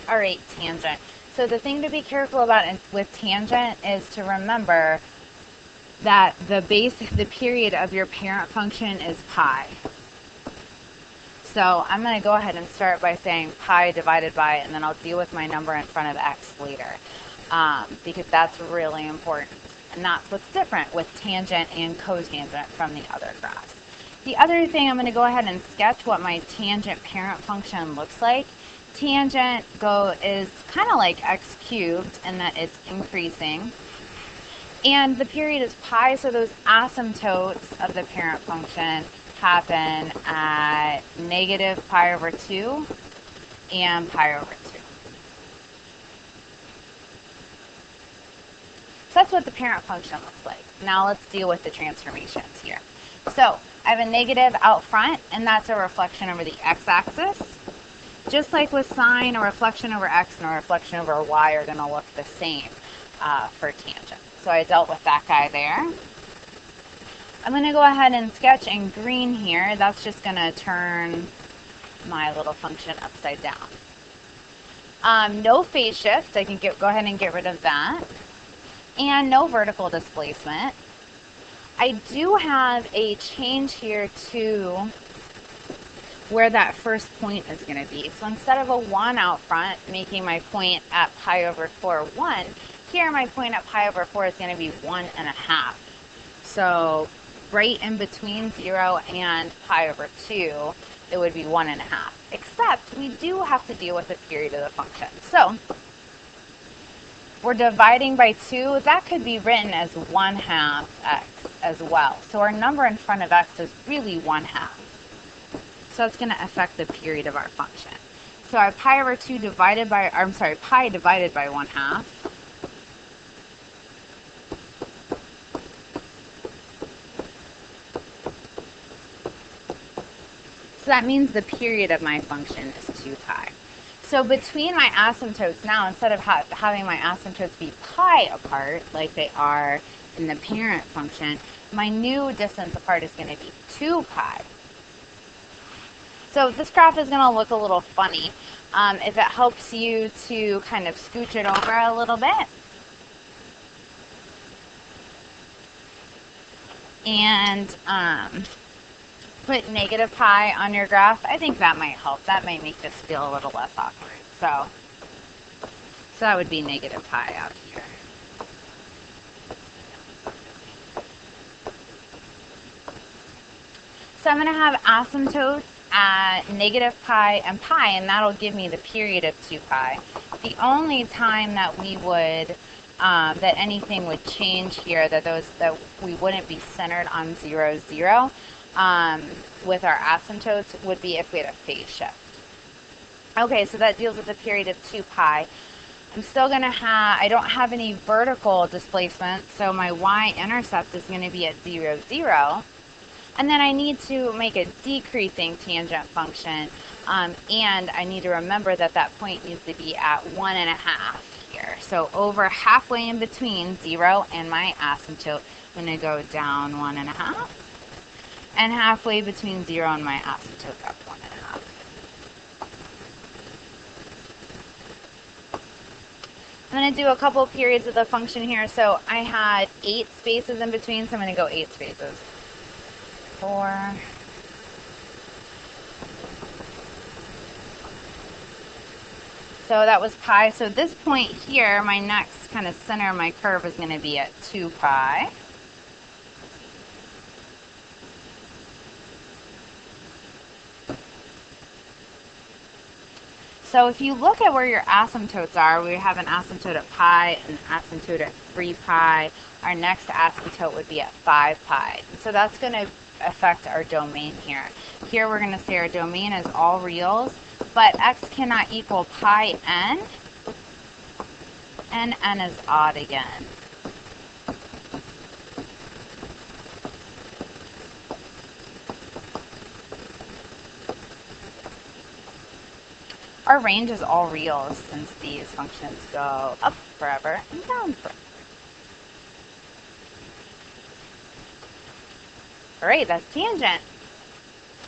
All right, tangent. So the thing to be careful about with tangent is to remember that the period of your parent function is pi. So I'm going to go ahead and start by saying pi divided by, and then I'll deal with my number in front of x later, because that's really important. And that's what's different with tangent and cotangent from the other graphs. The other thing, I'm going to go ahead and sketch what my tangent parent function looks like. Tangent is kind of like x cubed in that it's increasing. And the period is pi, so those asymptotes of the parent function happen at negative pi over 2 and pi over 2. So that's what the parent function looks like. Now let's deal with the transformations here. So I have a negative out front, and that's a reflection over the x-axis. Just like with sine, a reflection over x and a reflection over y are going to look the same for tangent. So I dealt with that guy there. I'm going to go ahead and sketch in green here. That's just going to turn my little function upside down. No phase shift. I can go ahead and get rid of that. And no vertical displacement. I do have a change here to where that first point is going to be. So instead of a 1 out front, making my point at pi over 4, 1, here my point at pi over 4 is going to be 1.5. So right in between 0 and pi over 2, it would be 1.5. Except we do have to deal with the period of the function. So we're dividing by 2. That could be written as 1/2 x as well. So our number in front of x is really 1/2. So it's going to affect the period of our function. So our pi over 2 divided by, pi divided by 1/2. So that means the period of my function is 2 pi. So between my asymptotes now, instead of having my asymptotes be pi apart, like they are in the parent function, my new distance apart is going to be 2 pi. So this graph is going to look a little funny. If it helps you to kind of scooch it over a little bit. And put negative pi on your graph. I think that might help. That might make this feel a little less awkward. So that would be negative pi out here. So I'm going to have asymptotes at negative pi, and that'll give me the period of 2 pi. The only time that we would that anything would change here, that we wouldn't be centered on 0, 0. With our asymptotes would be if we had a phase shift. Okay, so that deals with the period of 2 pi. I'm still going to I don't have any vertical displacement, so my y-intercept is going to be at 0, 0. And then I need to make a decreasing tangent function, and I need to remember that that point needs to be at 1.5 here. So over halfway in between 0 and my asymptote, I'm going to go down 1.5. And halfway between 0 and my asymptote up 1.5. I'm going to do a couple periods of the function here. So I had 8 spaces in between, so I'm going to go 8 spaces. 4. So that was pi. So this point here, my next kind of center of my curve is going to be at 2 pi. So if you look at where your asymptotes are, we have an asymptote at pi and an asymptote at 3 pi. Our next asymptote would be at 5 pi. So that's going to affect our domain here. Here we're going to say our domain is all reals, but x cannot equal pi n, and n is odd again. Our range is all reals since these functions go up forever and down forever. All right, that's tangent.